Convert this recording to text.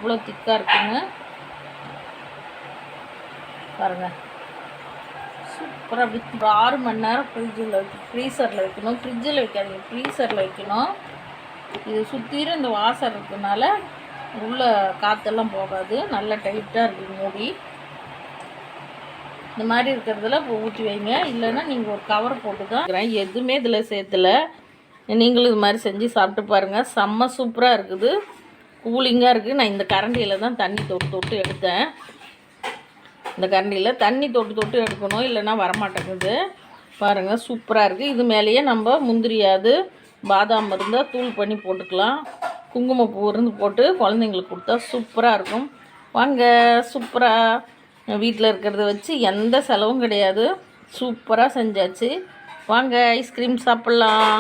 அவ்வளோ திக்காக இருக்குங்க. பாருங்கள், சூப்பராக வித் 6 மணி நேரம் ஃப்ரீசரில் வைக்கணும். ஃப்ரிட்ஜில் வைக்காதீங்க, ஃப்ரீசரில் வைக்கணும். இது சுற்றிலும் இந்த வாசம் இருக்கிறதுனால உள்ளே காற்றெல்லாம் போகாது. நல்லா டைட்டாக இருக்குது மூடி. இந்த மாதிரி இருக்கிறதுல இப்போ ஊற்றி வைங்க. இல்லைன்னா நீங்கள் ஒரு கவர் போட்டு தான். எதுவுமே இதில் சேர்த்துல. நீங்களும் இது மாதிரி செஞ்சு சாப்பிட்டு பாருங்கள். செம்ம சூப்பராக இருக்குது, கூலிங்காக இருக்குது. நான் இந்த கரண்டியில் தான் தண்ணி தொட்டு தொட்டு எடுத்தேன். இந்த கரண்டியில் தண்ணி தொட்டு தொட்டு எடுக்கணும், இல்லைன்னா வரமாட்டேங்குது. பாருங்கள், சூப்பராக இருக்குது. இது மேலேயே நம்ம முந்திரியாது பாதாம் இருந்தால் தூள் பண்ணி போட்டுக்கலாம். குங்குமப்பூ இருந்து போட்டு குழந்தைங்களுக்கு கொடுத்தா சூப்பராக இருக்கும். வாங்க, சூப்பராக வீட்டில் இருக்கிறத வச்சு எந்த செலவும் கிடையாது. சூப்பராக செஞ்சாச்சு. வாங்க, ஐஸ்கிரீம் சாப்பிட்லாம்.